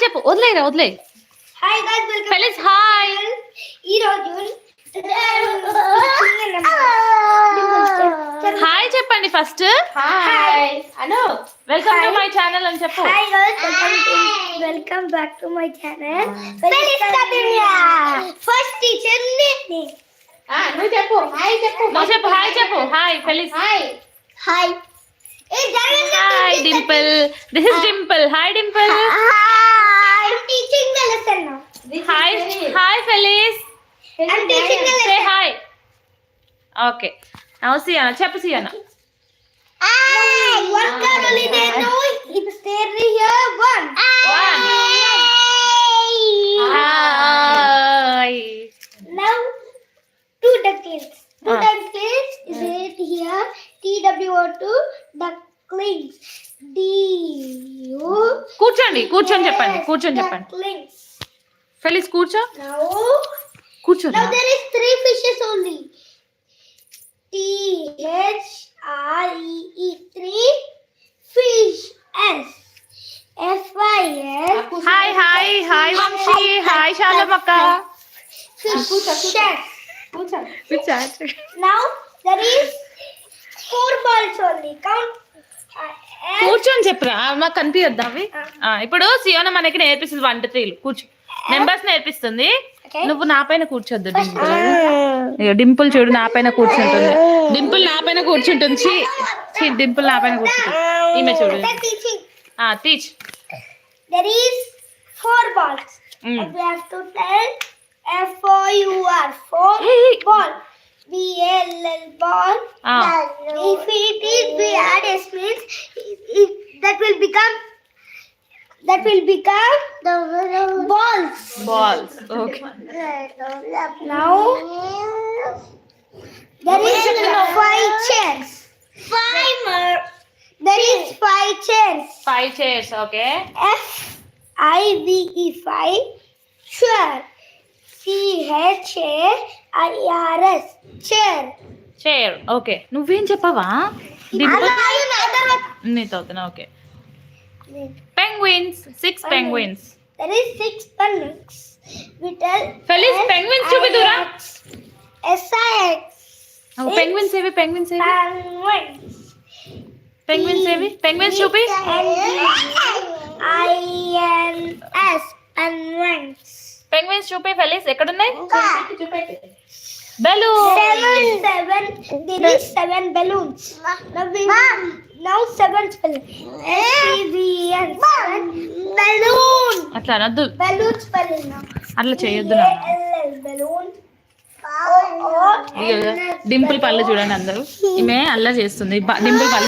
చెప్పు, వదిలేరా వదిలే. Hi guys, welcome Felice hi. ఈ రోజు హాయ్ చెప్పండి ఫస్ట్. హాయ్ అను, వెల్కమ్ టు మై ఛానల్ అని చెప్పు. Hi guys, welcome back to my channel. Felice కదిరియా ఫస్ట్ టీచర్ ని. నువ్వు చెప్పు హాయ్ చెప్పు. నువ్వు చెప్పు హాయ్ చెప్పు. Hi Felice. Hi hi. Hi Dimple. This is Dimple. Hi Dimple. Hi. I'm teaching the lesson now. Hi hi Felice. I'm teaching the say lesson. Hi. Okay now సియానా చెప్పు సియానా. One card only there. No, it's there here. One. Hi. Now, two ducklings. Two ducklings is it here. TWO2 ducklings. DU. కూర్చోండి కూర్చొని చెప్పండి. కూర్చొని చెప్పండి. Ducklings. ఫెలిస్ కూర్చో. Now, కూర్చో. now there is three fishes only. THREE. Three fish. S. FIS. Hi hi hi Vamshi. Hi శాలమక్క. Fishes. Now there is 4 balls only. Count. కూర్చొని చెప్పురా, మాకు కనిపించద్దా అవి. ఇప్పుడు సియోన మనకి నేర్పిస్తుంది 1 to 3 కూర్చో. నెంబర్స్ నేర్పిస్తుంది. నువ్వు నా పైన కూర్చోద్దు డింపుల్. డింపుల్ చూడు నా పైన కూర్చుంటుంది. డింపుల్ నా పైన కూర్చుంటుంది. డింపుల్ నా పైన కూర్చుంటుంది. ఈమె చూడు. Teaching. Teach. There is 4 balls. And we have to tell FOUR. 4 ball. BALL ball. If it is BRS means that will become balls. Balls. Okay Now there is 5 chairs. 5 more. There is 5 chairs. 5 chairs. Okay FIVE 5 chair. CHAIRS chair. Chair. Okay నువ్వేం చెప్పవా డింపుల్? నీతో అవుతున్నా. Okay penguins. 6 penguins. There is 6 penguins. We tell Felice penguins చూపిదురా. SIX. Penguins ఏవి? Penguins ఏవి? Penguins. Penguins ఏవి? Penguins చూపి. INS penguins. Penguins చూపి ఫెలిస్. ఎక్కడున్నాయి? Balloon. 7. There is 7 balloons. Now 7 balloons. SEVN balloon. అట్లా అనద్దు, Balloon spelling now. అట్లా చేయొద్దు నా. BALL balloon. డింపుల్ పళ్ళు చూడండి అందరూ. ఈమె అల్లా చేస్తుంది. డింపుల్ పళ్ళు